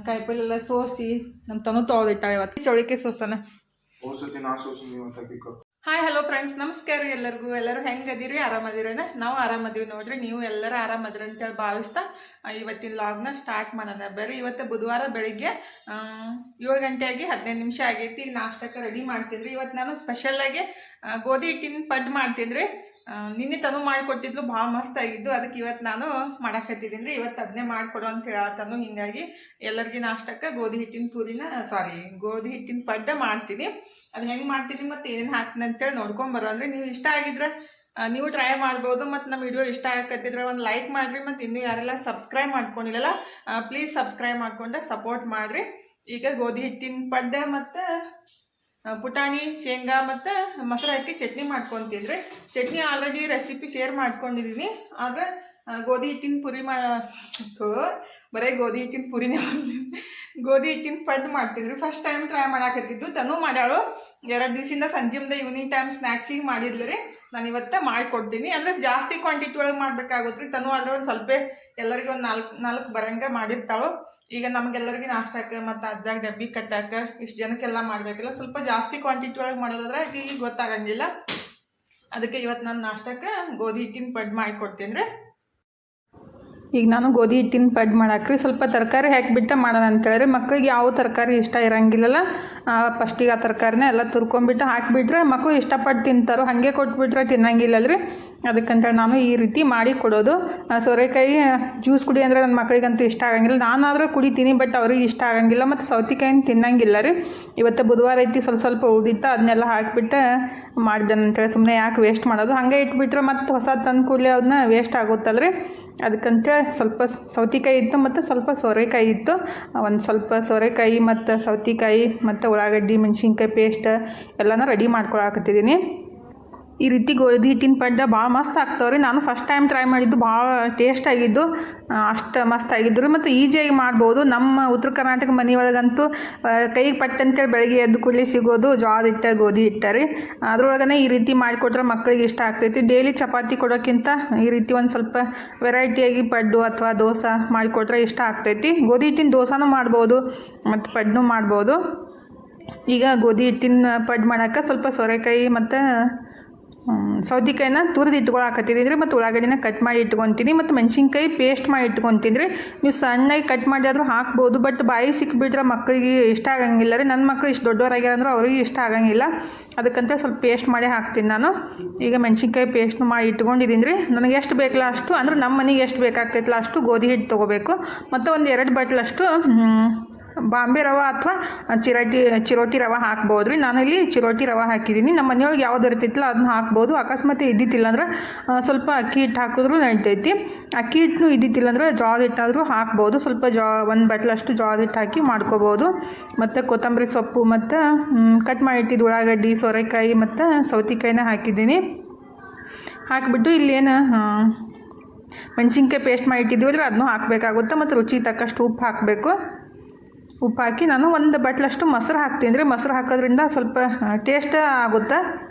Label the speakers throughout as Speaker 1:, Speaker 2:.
Speaker 1: ಕಾಯಿಪಲ್ಲೆ ಎಲ್ಲ ಸೋಸಿ ನಮ್ಮ ತನು ತೊಳೆದಿಟ್ಟಾಳೆ ಇವತ್ತು ಚೌಳಿಕೆ ಸೋಸನ. ಹಾಯ್ ಹಲೋ ಫ್ರೆಂಡ್ಸ್, ನಮಸ್ಕಾರ ಎಲ್ಲರಿಗೂ. ಎಲ್ಲರೂ ಹೆಂಗದಿರಿ? ಆರಾಮದಿರೇನ? ನಾವು ಆರಾಮದೀವಿ ನೋಡ್ರಿ. ನೀವು ಎಲ್ಲರೂ ಆರಾಮದಿರಿ ಅಂತೇಳಿ ಭಾವಿಸ್ತಾ ಇವತ್ತಿನ ಲಾಗ್ನ ಸ್ಟಾರ್ಟ್ ಮಾಡೋಣ. ಬರ್ರಿ. ಇವತ್ತು ಬುಧವಾರ ಬೆಳಿಗ್ಗೆ 7 ಗಂಟೆ ಆಗಿ 15 ನಿಮಿಷ ಆಗೈತಿ. ಈಗ ನಾಷ್ಟಕ್ಕೆ ರೆಡಿ ಮಾಡ್ತಿದ್ರಿ. ಇವತ್ತು ನಾನು ಸ್ಪೆಷಲ್ಲಾಗಿ ಗೋಧಿ ಹಿಟ್ಟಿನ ಪಡ್ಡು ಮಾಡ್ತಿದ್ರಿ. ನಿನ್ನೆ ತನು ಮಾಡಿಕೊಟ್ಟಿದ್ಲು, ಭಾಳ ಮಸ್ತ್ ಆಗಿದ್ದು. ಅದಕ್ಕೆ ಇವತ್ತು ನಾನು ಮಾಡಕತ್ತಿದ್ದೀನಿ ರೀ. ಇವತ್ತು ಅದನ್ನೇ ಮಾಡಿಕೊಡು ಅಂತ ಹೇಳತ್ತನು. ಹೀಗಾಗಿ ಎಲ್ಲರಿಗೆ ನಾಷ್ಟಕ್ಕೆ ಗೋಧಿ ಹಿಟ್ಟಿನ ಪಡ್ಡ ಮಾಡ್ತೀನಿ. ಅದು ಹೆಂಗೆ ಮಾಡ್ತೀನಿ ಮತ್ತು ಏನೇನು ಹಾಕ್ತೀನಿ ಅಂತೇಳಿ ನೋಡ್ಕೊಂಬರೋ. ಅಂದರೆ ನೀವು ಇಷ್ಟ ಆಗಿದ್ರೆ ನೀವು ಟ್ರೈ ಮಾಡ್ಬೋದು. ಮತ್ತು ನಮ್ಮ ವಿಡಿಯೋ ಇಷ್ಟ ಆಗತ್ತಿದ್ರೆ ಒಂದು ಲೈಕ್ ಮಾಡಿರಿ. ಮತ್ತು ಇನ್ನೂ ಯಾರೆಲ್ಲ ಸಬ್ಸ್ಕ್ರೈಬ್ ಮಾಡ್ಕೊಂಡಿಲ್ಲಲ್ಲ ಪ್ಲೀಸ್ ಸಬ್ಸ್ಕ್ರೈಬ್ ಮಾಡ್ಕೊಂಡು ಸಪೋರ್ಟ್ ಮಾಡಿರಿ. ಈಗ ಗೋಧಿ ಹಿಟ್ಟಿನ ಪಡ್ಡ ಮತ್ತು ಪುಟಾಣಿ, ಶೇಂಗಾ ಮತ್ತು ಮೊಸರು ಹಾಕಿ ಚಟ್ನಿ ಮಾಡ್ಕೊತಿದ್ರಿ. ಚಟ್ನಿ ಆಲ್ರೆಡಿ ರೆಸಿಪಿ ಶೇರ್ ಮಾಡ್ಕೊಂಡಿದ್ದೀನಿ. ಆದರೆ ಗೋಧಿ ಹಿಟ್ಟಿನ ಪುರಿ ಬರೀ ಗೋಧಿ ಹಿಟ್ಟಿನ ಪುರಿನೇ ಗೋಧಿ ಹಿಟ್ಟಿನ ಪಡ್ಡು ಮಾಡ್ತಿದ್ರಿ. ಫಸ್ಟ್ ಟೈಮ್ ಟ್ರೈ ಮಾಡಾಕತ್ತಿದ್ದು. ತನು ಮಾಡ್ಯಾಳು 2 ದಿವಸದಿಂದ. ಸಂಜೆಯಿಂದ ಈವ್ನಿಂಗ್ ಟೈಮ್ ಸ್ನ್ಯಾಕ್ಸಿಗೆ ಮಾಡಿದ್ಲು ರೀ. ನಾನು ಇವತ್ತು ಮಾಡಿಕೊಡ್ತೀನಿ. ಅಂದರೆ ಜಾಸ್ತಿ ಕ್ವಾಂಟಿಟಿ ಒಳಗೆ ಮಾಡ್ಬೇಕಾಗುತ್ತೆ ರೀ. ತನು ಆದರೆ ಒಂದು ಸ್ವಲ್ಪ ಎಲ್ಲರಿಗೂ ಒಂದು 4 ಬರಂಗೆ ಮಾಡಿರ್ತಾಳು. ಈಗ ನಮಗೆಲ್ಲರಿಗೆ ನಾಷ್ಟಕ್ಕೆ ಮತ್ತು ಅಜ್ಜಾಗ ಡಬ್ಬಿ ಕಟ್ಟಾಕ ಇಷ್ಟು ಜನಕ್ಕೆಲ್ಲ ಮಾಡಬೇಕಲ್ಲ, ಸ್ವಲ್ಪ ಜಾಸ್ತಿ ಕ್ವಾಂಟಿಟಿ ಒಳಗೆ ಮಾಡೋದಾದ್ರೆ ಈಗ ಗೊತ್ತಾಗಂಗಿಲ್ಲ. ಅದಕ್ಕೆ ಇವತ್ತು ನಾನು ನಾಷ್ಟಕ್ಕೆ ಗೋಧಿ ಹಿಟ್ಟಿನ ಪಡ್ಡು ಮಾಡಿಕೊಡ್ತೀನಿ ರೀ. ಈಗ ನಾನು ಗೋಧಿ ಹಿಟ್ಟಿನ ಪಡ್ಡು ಮಾಡಾಕ್ರಿ ಸ್ವಲ್ಪ ತರಕಾರಿ ಹಾಕಿಬಿಟ್ಟು ಮಾಡೋಣ ಅಂತೇಳಿ. ಮಕ್ಕಳಿಗೆ ಯಾವ ತರಕಾರಿ ಇಷ್ಟ ಇರೋಂಗಿಲ್ಲಲ್ಲ, ಫಸ್ಟಿಗೆ ಆ ತರಕಾರಿನ ಎಲ್ಲ ತುರ್ಕೊಂಬಿಟ್ಟು ಹಾಕಿಬಿಟ್ರೆ ಮಕ್ಕಳು ಇಷ್ಟಪಟ್ಟು ತಿಂತಾರೋ. ಹಾಗೆ ಕೊಟ್ಬಿಟ್ರೆ ತಿನ್ನಂಗಿಲ್ಲಲ್ರಿ. ಅದಕ್ಕಂತೇಳಿ ನಾನು ಈ ರೀತಿ ಮಾಡಿ ಕೊಡೋದು. ಸೋರೆಕಾಯಿ ಜ್ಯೂಸ್ ಕುಡಿ ಅಂದರೆ ನನ್ನ ಮಕ್ಕಳಿಗಂತೂ ಇಷ್ಟ ಆಗಂಗಿಲ್ಲ. ನಾನಾದರೂ ಕುಡಿತೀನಿ, ಬಟ್ ಅವ್ರಿಗೆ ಇಷ್ಟ ಆಗಂಗಿಲ್ಲ. ಮತ್ತು ಸೌತೆಕಾಯಿನ ತಿನ್ನಂಗಿಲ್ಲ ರೀ. ಇವತ್ತು ಬುಧವಾರ ಐತಿ, ಸ್ವಲ್ಪ ಉಳಿದಿತ್ತು, ಅದನ್ನೆಲ್ಲ ಹಾಕಿಬಿಟ್ಟು ಮಾಡಿದೆನಂತೇಳಿ. ಸುಮ್ಮನೆ ಯಾಕೆ ವೇಸ್ಟ್ ಮಾಡೋದು, ಹಾಗೆ ಇಟ್ಬಿಟ್ರೆ ಮತ್ತು ಹೊಸ ತಂದು ಕೂಡಲೇ ಅದನ್ನ ವೇಸ್ಟ್ ಆಗುತ್ತಲ್ರಿ. ಅದಕ್ಕಂತೇಳಿ ಸ್ವಲ್ಪ ಸೌತೆಕಾಯಿ ಇತ್ತು ಮತ್ತು ಸ್ವಲ್ಪ ಸೋರೆಕಾಯಿ ಇತ್ತು. ಒಂದು ಸ್ವಲ್ಪ ಸೋರೆಕಾಯಿ ಮತ್ತು ಸೌತೆಕಾಯಿ ಮತ್ತು ಉಳ್ಳಾಗಡ್ಡಿ, ಮೆಣಸಿನ್ಕಾಯಿ ಪೇಸ್ಟ್ ಎಲ್ಲನೂ ರೆಡಿ ಮಾಡ್ಕೊಳಕತ್ತಿದ್ದೀನಿ. ಈ ರೀತಿ ಗೋಧಿ ಹಿಟ್ಟಿನ ಪಡ್ಡ ಭಾಳ ಮಸ್ತ್ ಆಗ್ತಾವ್ರಿ. ನಾನು ಫಸ್ಟ್ ಟೈಮ್ ಟ್ರೈ ಮಾಡಿದ್ದು, ಭಾಳ ಟೇಸ್ಟ್ ಆಗಿದ್ದು, ಅಷ್ಟು ಮಸ್ತ್ ಆಗಿದ್ರು. ಮತ್ತು ಈಸಿಯಾಗಿ ಮಾಡ್ಬೋದು. ನಮ್ಮ ಉತ್ತರ ಕರ್ನಾಟಕ ಮನೆಯೊಳಗಂತೂ ಕೈಗೆ ಪಟ್ಟಂತೇಳಿ ಬೆಳಗ್ಗೆ ಎದ್ದು ಕೂಡಲೇ ಸಿಗೋದು ಜೋಳದ ಹಿಟ್ಟು, ಗೋಧಿ ಹಿಟ್ಟು ರೀ. ಅದ್ರೊಳಗನೆ ಈ ರೀತಿ ಮಾಡಿಕೊಟ್ರೆ ಮಕ್ಕಳಿಗೆ ಇಷ್ಟ ಆಗ್ತೈತಿ. ಡೈಲಿ ಚಪಾತಿ ಕೊಡೋಕ್ಕಿಂತ ಈ ರೀತಿ ಒಂದು ಸ್ವಲ್ಪ ವೆರೈಟಿಯಾಗಿ ಪಡ್ಡು ಅಥವಾ ದೋಸೆ ಮಾಡಿಕೊಟ್ರೆ ಇಷ್ಟ ಆಗ್ತೈತಿ. ಗೋಧಿ ಹಿಟ್ಟಿನ ದೋಸೆನೂ ಮಾಡ್ಬೋದು ಮತ್ತು ಪಡ್ಡು ಮಾಡ್ಬೋದು. ಈಗ ಗೋಧಿ ಹಿಟ್ಟಿನ ಪಡ್ಡು ಮಾಡೋಕ್ಕೆ ಸ್ವಲ್ಪ ಸೋರೆಕಾಯಿ ಮತ್ತು ಸೌತೆಕಾಯಿನ ತುರಿದು ಇಟ್ಕೊಳಕತ್ತಿದ್ದೀನಿ ರೀ. ಮತ್ತು ಉಳ್ಳಾಗಡ್ಡಿನ ಕಟ್ ಮಾಡಿ ಇಟ್ಕೊತೀನಿ. ಮತ್ತು ಮೆಣಸಿನ್ಕಾಯಿ ಪೇಸ್ಟ್ ಮಾಡಿ ಇಟ್ಕೊತೀನಿ ರೀ. ನೀವು ಸಣ್ಣಗೆ ಕಟ್ ಮಾಡಿ ಆದರೂ ಹಾಕ್ಬೋದು, ಬಟ್ ಬಾಯಿ ಸಿಕ್ಬಿಟ್ರೆ ಮಕ್ಕಳಿಗೆ ಇಷ್ಟ ಆಗಂಗಿಲ್ಲ ರೀ. ನನ್ನ ಮಕ್ಕಳು ಇಷ್ಟು ದೊಡ್ಡವರಾಗ್ಯಾರಂದ್ರೆ ಅವ್ರಿಗೆ ಇಷ್ಟ ಆಗಂಗಿಲ್ಲ. ಅದಕ್ಕಂತ ಸ್ವಲ್ಪ ಪೇಸ್ಟ್ ಮಾಡಿ ಹಾಕ್ತೀನಿ ನಾನು. ಈಗ ಮೆಣಸಿನ್ಕಾಯಿ ಪೇಸ್ಟ್ನು ಮಾಡಿ ಇಟ್ಕೊಂಡಿದ್ದೀನಿ ರೀ. ನನಗೆ ಎಷ್ಟು ಬೇಕಲ್ಲ ಅಷ್ಟು, ಅಂದ್ರೆ ನಮ್ಮ ಮನೆಗೆ ಎಷ್ಟು ಬೇಕಾಗ್ತೈತಲ್ಲ ಅಷ್ಟು ಗೋಧಿ ಹಿಟ್ಟು ತೊಗೋಬೇಕು. ಮತ್ತು ಒಂದು 2 ಬಟ್ಲಷ್ಟು ಬಾಂಬೆ ರವೆ ಅಥವಾ ಚಿರೋಟಿ ರವೆ ಹಾಕ್ಬೋದು ರೀ. ನಾನಿಲ್ಲಿ ಚಿರೋಟಿ ರವೆ ಹಾಕಿದ್ದೀನಿ. ನಮ್ಮ ಮನೆಯೊಳಗೆ ಯಾವ್ದು ಇರ್ತಿತ್ತಲ್ಲ ಅದನ್ನ ಹಾಕ್ಬೋದು. ಅಕಸ್ಮಾತ್ ಇದ್ದಿತ್ತಿಲ್ಲ ಅಂದ್ರೆ ಸ್ವಲ್ಪ ಅಕ್ಕಿ ಹಿಟ್ಟು ಹಾಕಿದ್ರೂ ನಡಿತೈತಿ. ಅಕ್ಕಿ ಹಿಟ್ಟು ಇದ್ದಿತ್ತಿಲ್ಲ ಅಂದ್ರೆ ಜೋಳದ ಹಿಟ್ಟಾದರೂ ಹಾಕ್ಬೋದು. ಸ್ವಲ್ಪ 1 ಬಟ್ಲಷ್ಟು ಜೋಳದ ಹಿಟ್ಟು ಹಾಕಿ ಮಾಡ್ಕೋಬೋದು. ಮತ್ತು ಕೊತ್ತಂಬರಿ ಸೊಪ್ಪು ಮತ್ತು ಕಟ್ ಮಾಡಿಟ್ಟಿದ್ದು ಉಳ್ಳಾಗಡ್ಡಿ, ಸೋರೆಕಾಯಿ ಮತ್ತು ಸೌತೆಕಾಯಿನ ಹಾಕಿದ್ದೀನಿ. ಹಾಕಿಬಿಟ್ಟು ಇಲ್ಲೇನು ಮೆಣಸಿನ್ಕಾಯಿ ಪೇಸ್ಟ್ ಮಾಡಿ ಇಟ್ಟಿದ್ದೀವಲ್ಲ ಅದನ್ನೂ ಹಾಕಬೇಕಾಗುತ್ತೆ. ಮತ್ತು ರುಚಿಗೆ ತಕ್ಕಷ್ಟು ಉಪ್ಪು ಹಾಕಬೇಕು. ಉಪ್ಪು ಹಾಕಿ ನಾನು 1 ಬಟ್ಲಷ್ಟು ಮೊಸರು ಹಾಕ್ತೀನಿ ರೀ. ಮೊಸರು ಹಾಕೋದ್ರಿಂದ ಸ್ವಲ್ಪ ಟೇಸ್ಟ್ ಆಗುತ್ತೆ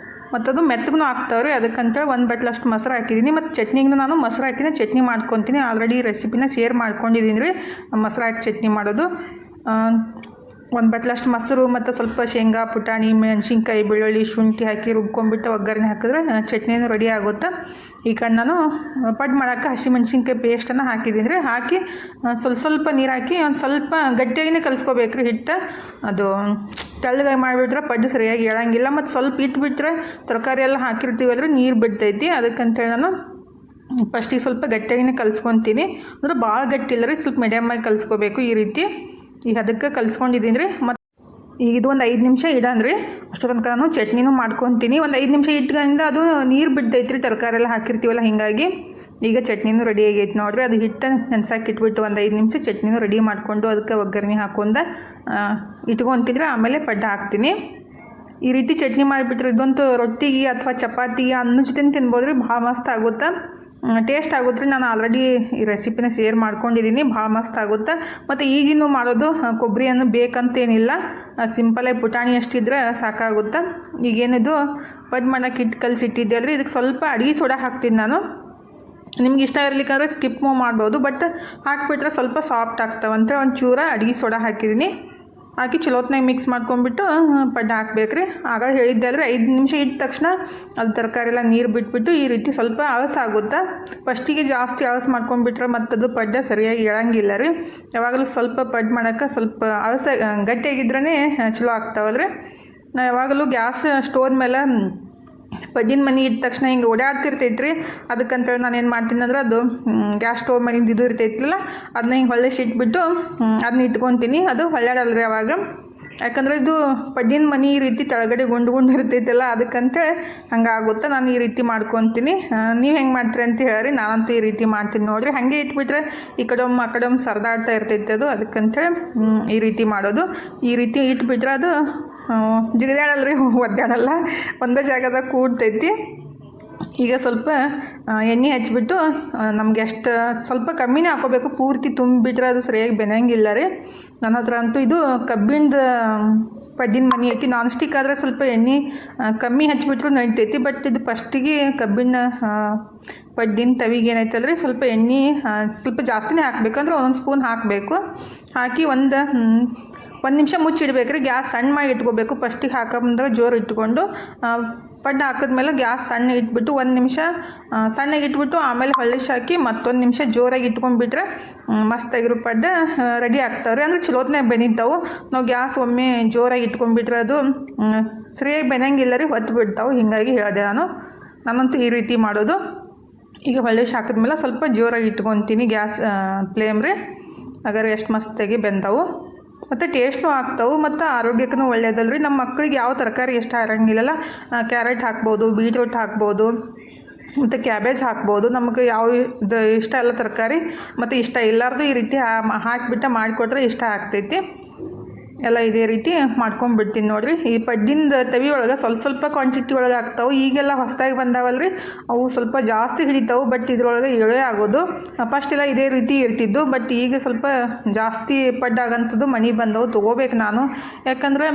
Speaker 1: ಮತ್ತು ಅದು ಮೆತ್ತಗೂ ಆಗ್ತಾವ್ರಿ. ಅದಕ್ಕಂತೇಳಿ 1 ಬಟ್ಲಷ್ಟು ಮೊಸರು ಹಾಕಿದ್ದೀನಿ. ಮತ್ತು ಚಟ್ನಿಗೂ ನಾನು ಮೊಸರು ಹಾಕಿನ ಚಟ್ನಿ ಮಾಡ್ಕೊತೀನಿ. ಆಲ್ರೆಡಿ ರೆಸಿಪಿನ ಶೇರ್ ಮಾಡ್ಕೊಂಡಿದ್ದೀನಿ ರೀ, ಮೊಸರು ಹಾಕಿ ಚಟ್ನಿ ಮಾಡೋದು. 1 ಬಟ್ಲಷ್ಟು ಮೊಸರು ಮತ್ತು ಸ್ವಲ್ಪ ಶೇಂಗಾ, ಪುಟಾಣಿ, ಮೆಣಸಿನ್ಕಾಯಿ, ಬೆಳ್ಳುಳ್ಳಿ, ಶುಂಠಿ ಹಾಕಿ ರುಬ್ಕೊಂಡ್ಬಿಟ್ಟು ಒಗ್ಗರಣೆ ಹಾಕಿದ್ರೆ ಚಟ್ನಿನೂ ರೆಡಿ ಆಗುತ್ತೆ. ಈಗ ನಾನು ಪಡ್ಡು ಮಾಡೋಕ್ಕೆ ಹಸಿಮೆಣ್ಸಿನ್ಕಾಯಿ ಪೇಸ್ಟನ್ನು ಹಾಕಿದ್ದೀನಿ ರೀ. ಹಾಕಿ ಸ್ವಲ್ಪ ನೀರು ಹಾಕಿ ಒಂದು ಸ್ವಲ್ಪ ಗಟ್ಟಿಯಾಗಿನೇ ಕಲಿಸ್ಕೋಬೇಕು ರೀ ಹಿಟ್ಟು. ಅದು ತೆಳ್ಳಗಾಗಿ ಮಾಡಿಬಿಟ್ರೆ ಪಡ್ಡು ಸರಿಯಾಗಿ ಹೇಳಂಗಿಲ್ಲ. ಮತ್ತು ಸ್ವಲ್ಪ ಇಟ್ಬಿಟ್ರೆ ತರಕಾರಿ ಎಲ್ಲ ಹಾಕಿರ್ತೀವಲ್ರಿ, ನೀರು ಬಿಡ್ತೈತಿ. ಅದಕ್ಕಂತೇಳಿ ನಾನು ಫಸ್ಟಿಗೆ ಸ್ವಲ್ಪ ಗಟ್ಟಿಯಾಗಿನೇ ಕಲಿಸ್ಕೊತೀನಿ. ಅಂದರೆ ಭಾಳ ಗಟ್ಟಿ ಇಲ್ಲ ರೀ, ಸ್ವಲ್ಪ ಮೀಡಿಯಮ್ಮಾಗಿ ಕಲಿಸ್ಕೋಬೇಕು ಈ ರೀತಿ. ಈಗ ಅದಕ್ಕೆ ಕಲಿಸ್ಕೊಂಡಿದ್ದೀನಿ ರೀ. ಮತ್ತು ಈಗ ಇದು ಒಂದು 5 ನಿಮಿಷ ಇಡನ್ರಿ. ಅಷ್ಟೋ ತನಕ ನಾನು ಚಟ್ನಿನೂ ಮಾಡ್ಕೊತೀನಿ. ಒಂದು 5 ನಿಮಿಷ ಇಟ್ಕೊಂಡು ಅದು ನೀರು ಬಿಡ್ತೈತ್ರಿ, ತರಕಾರಿ ಎಲ್ಲ ಹಾಕಿರ್ತೀವಲ್ಲ. ಹೀಗಾಗಿ ಈಗ ಚಟ್ನಿನೂ ರೆಡಿ ಆಗೈತೆ ನೋಡಿರಿ. ಅದು ಹಿಟ್ಟು ನೆನ್ಸಾಕಿ ಇಟ್ಬಿಟ್ಟು ಒಂದು 5 ನಿಮಿಷ ಚಟ್ನಿನೂ ರೆಡಿ ಮಾಡಿಕೊಂಡು ಅದಕ್ಕೆ ಒಗ್ಗರಣೆ ಹಾಕೊಂಡು ಇಟ್ಕೊತಿದ್ರೆ ಆಮೇಲೆ ಪಡ್ಡು ಹಾಕ್ತೀನಿ. ಈ ರೀತಿ ಚಟ್ನಿ ಮಾಡಿಬಿಟ್ರೆ ಇದಂತೂ ರೊಟ್ಟಿಗೆ ಅಥವಾ ಚಪಾತಿಗೆ ಅನ್ನದ ಜೊತೆ ತಿನ್ಬೋದು ರೀ. ಭಾಳ ಮಸ್ತ್ ಆಗುತ್ತೆ, ಟೇಸ್ಟ್ ಆಗುತ್ತೆ ರೀ. ನಾನು ಆಲ್ರೆಡಿ ಈ ರೆಸಿಪಿನ ಶೇರ್ ಮಾಡ್ಕೊಂಡಿದ್ದೀನಿ. ಭಾಳ ಮಸ್ತ್ ಆಗುತ್ತೆ. ಮತ್ತು ಈಜಿನೂ ಮಾಡೋದು, ಕೊಬ್ಬರಿಯನ್ನು ಬೇಕಂತೇನಿಲ್ಲ. ಸಿಂಪಲಾಗಿ ಪುಟಾಣಿ ಅಷ್ಟಿದ್ರೆ ಸಾಕಾಗುತ್ತೆ. ಈಗೇನಿದು ಪಡ್ಡು ಮಾಡೋಕ್ಕೆ ಹಿಟ್ಟು ಕಲಸಿಟ್ಟಿದ್ದೆ ಅಲ್ರಿ, ಇದಕ್ಕೆ ಸ್ವಲ್ಪ ಅಡುಗೆ ಸೋಡಾ ಹಾಕ್ತೀನಿ ನಾನು. ನಿಮ್ಗೆ ಇಷ್ಟ ಇರಲಿಕ್ಕಂದ್ರೆ ಸ್ಕಿಪ್ ಮಾಡ್ಬೋದು, ಬಟ್ ಹಾಕಿಬಿಟ್ರೆ ಸ್ವಲ್ಪ ಸಾಫ್ಟ್ ಆಗ್ತಾವಂತ ಒಂದು ಚೂರ ಅಡುಗೆ ಸೋಡಾ ಹಾಕಿದ್ದೀನಿ. ಹಾಕಿ ಚಲೋತ್ನಾಗ ಮಿಕ್ಸ್ ಮಾಡ್ಕೊಂಡ್ಬಿಟ್ಟು ಪಡ್ಡು ಹಾಕ್ಬೇಕು ರೀ. ಆಗ ಹೇಳಿದ್ದೆ ಅಲ್ರಿ 5 ನಿಮಿಷ ಇದ್ದ ತಕ್ಷಣ ಅದು ತರಕಾರಿ ಎಲ್ಲ ನೀರು ಬಿಟ್ಬಿಟ್ಟು ಈ ರೀತಿ ಸ್ವಲ್ಪ ಅಳಸಾಗುತ್ತೆ. ಫಸ್ಟಿಗೆ ಜಾಸ್ತಿ ಅಳಸು ಮಾಡ್ಕೊಂಡ್ಬಿಟ್ರೆ ಮತ್ತದು ಪಡ್ಡ ಸರಿಯಾಗಿ ಎಳಂಗಿಲ್ಲ ರೀ. ಯಾವಾಗಲೂ ಸ್ವಲ್ಪ ಪಡ್ಡು ಮಾಡೋಕ್ಕೆ ಸ್ವಲ್ಪ ಗಟ್ಟಿಯಾಗಿದ್ರೇ ಚಲೋ ಆಗ್ತಾವಲ್ಲ ರೀ. ನಾ ಯಾವಾಗಲೂ ಗ್ಯಾಸ್ ಸ್ಟೋವ್ ಮೇಲೆ ಪಡ್ಡಿನ ಮನೆ ಇದ್ದ ತಕ್ಷಣ ಹಿಂಗೆ ಓಡಾಡ್ತಿರ್ತೈತೆ ರೀ. ಅದಕ್ಕಂತೇಳಿ ನಾನು ಏನು ಮಾಡ್ತೀನಿ ಅಂದ್ರೆ ಅದು ಗ್ಯಾಸ್ ಸ್ಟೋವ್ ಮೇಲಿಂದ ಇದು ಇರ್ತೈತಿಲ್ಲ ಅದನ್ನ ಹಿಂಗೆ ಹೊಳ್ಳೆ ಇಟ್ಬಿಟ್ಟು ಅದನ್ನ ಇಟ್ಕೊತೀನಿ. ಅದು ಹೊಳ್ಯಾಡಲ್ಲ ರೀ ಅವಾಗ, ಯಾಕಂದರೆ ಇದು ಪಡ್ಡಿನ ಮನೆ ಈ ರೀತಿ ಕೆಳಗಡೆ ಗುಂಡು ಇರ್ತೈತಲ್ಲ ಅದಕ್ಕಂತೇಳಿ ಹಂಗೆ ಆಗುತ್ತೆ. ನಾನು ಈ ರೀತಿ ಮಾಡ್ಕೊತೀನಿ. ನೀವು ಹೆಂಗೆ ಮಾಡ್ತೀರಿ ಅಂತ ಹೇಳಿ. ನಾನಂತೂ ಈ ರೀತಿ ಮಾಡ್ತೀನಿ ನೋಡಿರಿ. ಹಾಗೆ ಇಟ್ಬಿಟ್ರೆ ಈ ಕಡೆಯೊಮ್ಮೆ ಆ ಕಡೆಯೊಮ್ಮೆ ಸರಿದಾಡ್ತಾ ಇರ್ತೈತೆ ಅದು, ಅದಕ್ಕಂತೇಳಿ ಈ ರೀತಿ ಮಾಡೋದು. ಈ ರೀತಿ ಇಟ್ಬಿಟ್ರೆ ಅದು ಜಿಗಿದಾಡಲ್ಲ ರೀ, ಒದ್ದಾಡಲ್ಲ, ಒಂದೇ ಜಾಗದಾಗ ಕೂಡ್ತೈತಿ. ಈಗ ಸ್ವಲ್ಪ ಎಣ್ಣೆ ಹಚ್ಬಿಟ್ಟು ನಮಗೆ ಅಷ್ಟು ಸ್ವಲ್ಪ ಕಮ್ಮಿನೇ ಹಾಕೋಬೇಕು, ಪೂರ್ತಿ ತುಂಬಿಬಿಟ್ರೆ ಅದು ಸರಿಯಾಗಿ ಬೆನಂಗಿಲ್ಲ ರೀ. ನನ್ನ ಹತ್ರ ಅಂತೂ ಇದು ಕಬ್ಬಿಣದ ಪಡ್ಡಿನ ಮನೆ ಐತಿ. ನಾನ್ ಸ್ಟಿಕ್ ಆದರೆ ಸ್ವಲ್ಪ ಎಣ್ಣೆ ಕಮ್ಮಿ ಹಚ್ಬಿಟ್ರು ನಡಿತೈತಿ. ಬಟ್ ಇದು ಫಸ್ಟಿಗೆ ಕಬ್ಬಿಣ ಪಡ್ಡಿನ ತವಿಗೆ ಏನೈತಲ್ಲ ರೀ, ಸ್ವಲ್ಪ ಎಣ್ಣೆ ಸ್ವಲ್ಪ ಜಾಸ್ತಿನೇ ಹಾಕಬೇಕಂದ್ರೆ 1 ಸ್ಪೂನ್ ಹಾಕಬೇಕು. ಹಾಕಿ ಒಂದು ನಿಮಿಷ ಮುಚ್ಚಿಡ್ಬೇಕು ರೀ. ಗ್ಯಾಸ್ ಸಣ್ಣ ಮಾಡಿ ಇಟ್ಕೋಬೇಕು. ಫಸ್ಟಿಗೆ ಹಾಕೊಂಬಂದಾಗ ಜೋರು ಇಟ್ಕೊಂಡು ಪಡ್ಡು ಹಾಕಿದ್ಮೇಲೆ ಗ್ಯಾಸ್ ಸಣ್ಣ ಇಟ್ಬಿಟ್ಟು 1 ನಿಮಿಷ ಸಣ್ಣಗೆ ಇಟ್ಬಿಟ್ಟು ಆಮೇಲೆ ಹೊಳ್ಳಿಸಿ ಹಾಕಿ ಮತ್ತೊಂದು ನಿಮಿಷ ಜೋರಾಗಿ ಇಟ್ಕೊಂಡ್ಬಿಟ್ರೆ ಮಸ್ತಾಗಿರೋ ಪಡ್ಡು ರೆಡಿ ಆಗ್ತಾವೆ ರೀ. ಅಂದರೆ ಚಲೋತ್ನಾಗ ಬೆನಿತಾವೆ. ನಾವು ಗ್ಯಾಸ್ ಒಮ್ಮೆ ಜೋರಾಗಿ ಇಟ್ಕೊಂಡ್ಬಿಟ್ರೆ ಅದು ಸರಿಯಾಗಿ ಬೆನಂಗಿಲ್ಲ ರೀ, ಹೊತ್ತು ಬಿಡ್ತಾವೆ. ಹೀಗಾಗಿ ಹೇಳಿದೆ ನಾನಂತೂ ಈ ರೀತಿ ಮಾಡೋದು. ಈಗ ಹೊಳ್ಳಿಸಿ ಹಾಕಿದ್ಮೇಲೆ ಸ್ವಲ್ಪ ಜೋರಾಗಿ ಇಟ್ಕೊತೀನಿ ಗ್ಯಾಸ್ ಫ್ಲೇಮ್ ರೀ. ಹಾಗಾದ್ರೆ ಎಷ್ಟು ಮಸ್ತಾಗಿ ಬೆಂದವು ಮತ್ತು ಟೇಸ್ಟೂ ಆಗ್ತಾವೆ ಮತ್ತು ಆರೋಗ್ಯಕ್ಕೂ ಒಳ್ಳೆಯದಲ್ಲ ರೀ. ನಮ್ಮ ಮಕ್ಕಳಿಗೆ ಯಾವ ತರಕಾರಿ ಇಷ್ಟ ಇರೋಂಗಿಲ್ಲಲ್ಲ, ಕ್ಯಾರೆಟ್ ಹಾಕ್ಬೋದು, ಬೀಟ್ರೂಟ್ ಹಾಕ್ಬೋದು ಮತ್ತು ಕ್ಯಾಬೇಜ್ ಹಾಕ್ಬೋದು. ನಮಗೆ ಯಾವ ಇದು ಇಷ್ಟ ಇಲ್ಲ ತರಕಾರಿ ಮತ್ತು ಇಷ್ಟ ಇಲ್ಲಾರ್ದು ಈ ರೀತಿ ಹಾಕಿಬಿಟ್ಟು ಮಾಡಿಕೊಟ್ರೆ ಇಷ್ಟ ಆಗ್ತೈತಿ. ಎಲ್ಲ ಇದೇ ರೀತಿ ಮಾಡ್ಕೊಂಡ್ಬಿಡ್ತೀನಿ ನೋಡಿರಿ. ಈ ಪಡ್ಡಿಂದ ತವಿ ಒಳಗೆ ಸ್ವಲ್ಪ ಕ್ವಾಂಟಿಟಿ ಒಳಗೆ ಆಗ್ತಾವೆ. ಈಗೆಲ್ಲ ಹೊಸದಾಗಿ ಬಂದಾವಲ್ಲ ರೀ, ಅವು ಸ್ವಲ್ಪ ಜಾಸ್ತಿ ಹಿಡಿತಾವೆ. ಬಟ್ ಇದ್ರೊಳಗೆ ಎಳೆ ಆಗೋದು. ಫಸ್ಟೆಲ್ಲ ಇದೇ ರೀತಿ ಇರ್ತಿದ್ದು, ಬಟ್ ಈಗ ಸ್ವಲ್ಪ ಜಾಸ್ತಿ ಪಡ್ಡಾಗಂಥದ್ದು ಮನೆ ಬಂದವು. ತೊಗೋಬೇಕು ನಾನು, ಯಾಕಂದರೆ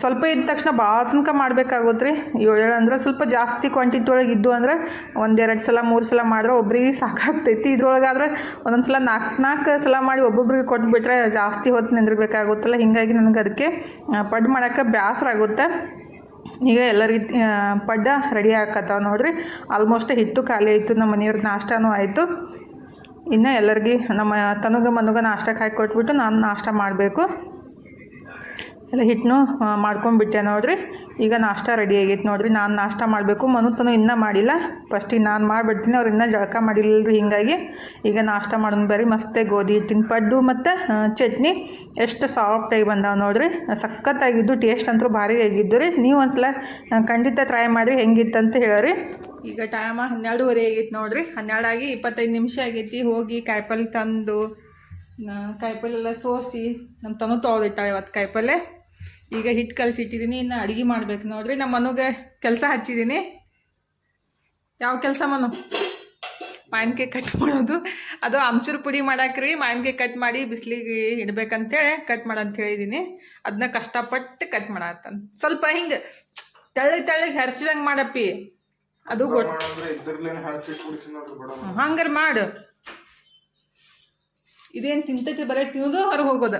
Speaker 1: ಸ್ವಲ್ಪ ಇದ್ದ ತಕ್ಷಣ ಭಾಳ ತನಕ ಮಾಡಬೇಕಾಗುತ್ತೆ ರೀ. ಏಳು ಅಂದ್ರೆ ಸ್ವಲ್ಪ ಜಾಸ್ತಿ ಕ್ವಾಂಟಿಟಿ ಒಳಗೆ ಇದ್ದು ಅಂದರೆ 1-2 ಸಲ 3 ಸಲ ಮಾಡಿದ್ರೆ ಒಬ್ರಿಗೆ ಸಾಕಾಗ್ತೈತಿ. ಇದ್ರೊಳಗಾದ್ರೆ ಒಂದೊಂದು ಸಲ 4 ಸಲ ಮಾಡಿ ಒಬ್ಬೊಬ್ರಿಗೆ ಕೊಟ್ಬಿಟ್ರೆ ಜಾಸ್ತಿ ಹೊತ್ತು ನಿಂದಿರ್ಬೇಕಾಗುತ್ತಲ್ಲ. ಹೀಗಾಗಿ ನನಗೆ ಅದಕ್ಕೆ ಪಡ್ಡು ಮಾಡೋಕ್ಕೆ ಬೇಸರ ಆಗುತ್ತೆ. ಈಗ ಎಲ್ಲ ರೀತಿ ಪಡ್ಡ ರೆಡಿ ಹಾಕತ್ತಾವ ನೋಡಿರಿ. ಆಲ್ಮೋಸ್ಟ್ ಹಿಟ್ಟು ಖಾಲಿ ಆಯಿತು. ನಮ್ಮ ಮನೆಯವ್ರ ನಾಷ್ಟನೂ ಆಯಿತು. ಇನ್ನು ಎಲ್ಲರಿಗೆ ನಮ್ಮ ತನುಗ ನಾಷ್ಟಕ್ಕೆ ಹಾಕಿ ಕೊಟ್ಬಿಟ್ಟು ನಾನು ನಾಷ್ಟ ಮಾಡಬೇಕು. ಎಲ್ಲ ಹಿಟ್ಟನ್ನು ಮಾಡ್ಕೊಂಡ್ಬಿಟ್ಟೆ ನೋಡಿರಿ. ಈಗ ನಾಷ್ಟ ರೆಡಿ ಆಗೈತೆ ನೋಡಿರಿ. ನಾನು ನಾಷ್ಟ ಮಾಡಬೇಕು. ಮನುತನು ಇನ್ನೂ ಮಾಡಿಲ್ಲ. ಫಸ್ಟಿಗೆ ನಾನು ಮಾಡಿಬಿಡ್ತೀನಿ, ಅವ್ರು ಇನ್ನೂ ಜಳಕ ಮಾಡಿಲ್ಲ ರೀ. ಹೀಗಾಗಿ ಈಗ ನಾಷ್ಟ ಮಾಡೋಣ ಬರ್ರಿ. ಮಸ್ತೆ ಗೋಧಿ ಹಿಟ್ಟಿನ ಪಡ್ಡು ಮತ್ತು ಚಟ್ನಿ ಎಷ್ಟು ಸಾಫ್ಟಾಗಿ ಬಂದಾವೆ ನೋಡಿರಿ. ಸಖತ್ತಾಗಿದ್ದು, ಟೇಸ್ಟ್ ಅಂತೂ ಭಾರಿ ಆಗಿದ್ದು ರೀ. ನೀವು ಒಂದ್ಸಲ ಖಂಡಿತ ಟ್ರೈ ಮಾಡಿರಿ, ಹೆಂಗಿತ್ತಂತ ಹೇಳ್ರಿ. ಈಗ ಟೈಮ 12:30 ಆಗೈತೆ ನೋಡಿರಿ. 12 ಆಗಿ 25 ನಿಮಿಷ ಆಗೈತಿ. ಹೋಗಿ ಕಾಯಿಪಲ್ಲೆ ತಂದು ಕಾಯಿಪಲ್ಲೆಲ್ಲ ಸೋಸಿ ನಮ್ಮ ತನು ತೊಳೆದಿಟ್ಟಾಳೆ ಇವತ್ತು ಕಾಯಿಪಲ್ಲೆ. ಈಗ ಹಿಟ್ಟು ಕಲಸಿಟ್ಟಿದ್ದೀನಿ. ಇನ್ನು ಅಡುಗೆ ಮಾಡ್ಬೇಕು ನೋಡಿರಿ. ನಮ್ಮ ಮನುಗೆ ಕೆಲಸ ಹಚ್ಚಿದ್ದೀನಿ. ಯಾವ ಕೆಲಸ ಮನು? ಮಾವಿನಕಾಯಿ ಕಟ್ ಮಾಡೋದು. ಅದು ಆಮ್ಚೂರು ಪುಡಿ ಮಾಡಾಕ್ರಿ. ಮಾವಿನಕಾಯಿ ಕಟ್ ಮಾಡಿ ಬಿಸಿಲಿಗೆ ಇಡ್ಬೇಕಂತೇಳಿ ಕಟ್ ಮಾಡಂತ ಹೇಳಿದ್ದೀನಿ. ಅದನ್ನ ಕಷ್ಟಪಟ್ಟು ಕಟ್ ಮಾಡತ್ತಾನ. ಸ್ವಲ್ಪ ಹಿಂಗೆ ತೆಳ್ಳಗೆ ಹರ್ಚಿದಂಗೆ ಮಾಡಪ್ಪಿ. ಅದು ಹಂಗಾರೆ ಮಾಡು. ಇದೇನು ತಿಂತೈತಿ, ಬರೀ ತಿನ್ನೋದು ಹೊರಗೆ ಹೋಗೋದು.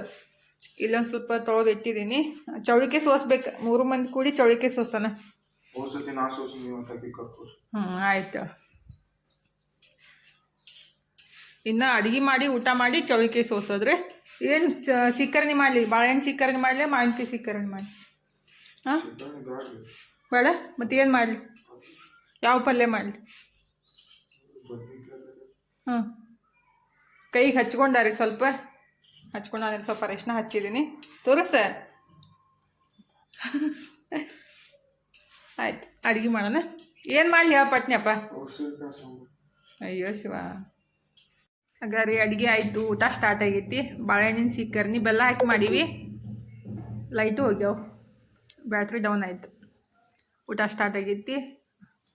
Speaker 1: ಇಲ್ಲೊಂದು ಸ್ವಲ್ಪ ತೊಳೆದು ಇಟ್ಟಿದ್ದೀನಿ. ಚೌಳಿಕೆ ಸೋಸ್ಬೇಕು. 3 ಮಂದಿ ಕೂಡಿ ಚೌಳಿಕೆ ಸೋಸೋಣ. ಆಯ್ತು. ಇನ್ನು ಅಡುಗೆ ಮಾಡಿ ಊಟ ಮಾಡಿ ಚೌಳಿಕೆ ಸೋಸೋದ್ರಿ. ಏನು ಸೀಕರಣೆ ಮಾಡಲಿ? ಬಾಳೆಹಣ್ಣು ಸೀಕರಣೆ ಮಾಡಲಿ, ಮಾವಿನಕಾಯಿ ಸೀಕರಣೆ ಮಾಡಲಿ? ಹಾಂ ಬೇಡ. ಮತ್ತೆ ಏನು ಮಾಡಲಿ? ಯಾವ ಪಲ್ಯ ಮಾಡಲಿ? ಹಾಂ, ಕೈಗೆ ಹಚ್ಕೊಂಡಾರಿ ಸ್ವಲ್ಪ ಹಚ್ಕೊಂಡಾದ್ರೆ ಸ್ವಲ್ಪ ಅರಿಶಿನ ಹಚ್ಚಿದ್ದೀನಿ. ತೋರಿಸ. ಆಯ್ತು, ಅಡುಗೆ ಮಾಡೋಣ. ಏನು ಮಾಡಲಿ ಯಾವ ಪಟ್ನಪ್ಪ? ಅಯ್ಯೋ ಶಿವ. ಹಾಗಾರಿ ಅಡುಗೆ ಆಯಿತು. ಊಟ ಸ್ಟಾರ್ಟ್ ಆಗೈತಿ. ಬಾಳೆಹಣ್ಣಿನ ಸೀಕರ್ನಿ ಬೆಲ್ಲ ಹಾಕಿ ಮಾಡೀವಿ. ಲೈಟು ಹೋಗ್ಯಾವ, ಬ್ಯಾಟ್ರಿ ಡೌನ್ ಆಯಿತು. ಊಟ ಸ್ಟಾರ್ಟ್ ಆಗೈತಿ.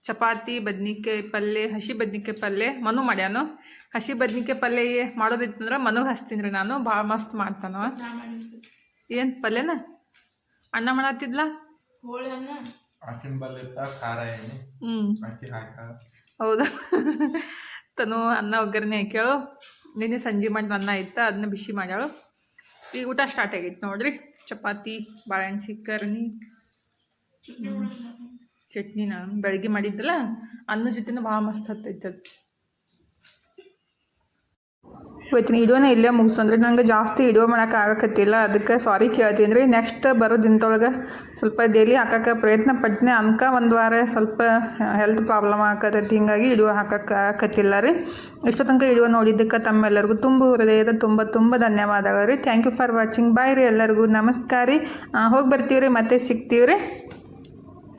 Speaker 1: ಚಪಾತಿ, ಬದ್ನಿಕಾಯಿ ಪಲ್ಯ, ಹಸಿ ಬದ್ನಿಕಾಯಿ ಪಲ್ಯ ಮನು ಮಾಡ್ಯಾನು. ಹಸಿ ಬದ್ನಿಕಾಯಿ ಪಲ್ಯ ಮಾಡೋದಿತ್ತಂದ್ರೆ ಮನುಗೆ ಹಚ್ತೀನಿ ರೀ ನಾನು. ಭಾಳ ಮಸ್ತ್ ಮಾಡ್ತಾನ. ಏನು ಪಲ್ಯನ? ಅಣ್ಣ ಮಾಡತ್ತಿದ್ಲ? ಹೌದು. ತನು ಅನ್ನ ಒಗ್ಗರಣೆ ಹಾಕ್ಯಾಳು. ನಿನ್ನೆ ಸಂಜೆ ಮಾಡಿದ ಅನ್ನ ಇತ್ತು, ಅದನ್ನ ಬಿಸಿ ಮಾಡ್ಯಾಳು. ಈಗ ಊಟ ಸ್ಟಾರ್ಟ್ ಆಗೈತೆ ನೋಡ್ರಿ. ಚಪಾತಿ, ಬಾಳೆಹಣ್ಣು ಸಿಕ್ಕರ್ನಿ, ಚಟ್ನಿ ನಾನು ಬೆಳಗ್ಗೆ ಮಾಡಿದ್ದಲ್ಲ, ಅನ್ನ ಜೊತೆನೂ ಭಾಳ ಮಸ್ತ್ ಹತ್ತೈತೆ ಅದು. ಇವತ್ತಿನ ವಿಡಿಯೋನ ಇಲ್ಲೇ ಮುಗಿಸಂದ್ರೆ ನಂಗೆ ಜಾಸ್ತಿ ವಿಡಿಯೋ ಮಾಡೋಕೆ ಆಗಕತ್ತಿಲ್ಲ, ಅದಕ್ಕೆ ಸಾರಿ ಕೇಳ್ತೀನಿ ರೀ. ನೆಕ್ಸ್ಟ್ ಬರೋ ದಿನದೊಳಗೆ ಸ್ವಲ್ಪ ಡೈಲಿ ಹಾಕೋಕ್ಕೆ ಪ್ರಯತ್ನ ಪಡ್ತೀನಿ. ಅನ್ಕ ಒಂದು ವಾರ ಸ್ವಲ್ಪ ಹೆಲ್ತ್ ಪ್ರಾಬ್ಲಮ್ ಆಗತೈತಿ, ಹಿಂಗಾಗಿ ವಿಡಿಯೋ ಹಾಕೋಕ್ಕೆ ಆಗಕತ್ತಿಲ್ಲ ರೀ. ಇಷ್ಟು ತನಕ ವಿಡಿಯೋ ನೋಡಿದ್ದಕ್ಕೆ ತಮ್ಮೆಲ್ಲರಿಗೂ ತುಂಬ ಹೃದಯದ ತುಂಬ ಧನ್ಯವಾದಗಳು ರೀ. Thank you for watching. Bye ರೀ ಎಲ್ಲರಿಗೂ. ನಮಸ್ಕಾರ ರೀ. ಹೋಗಿ ಬರ್ತೀವಿ ರೀ, ಮತ್ತೆ ಸಿಗ್ತೀವಿ ರೀ.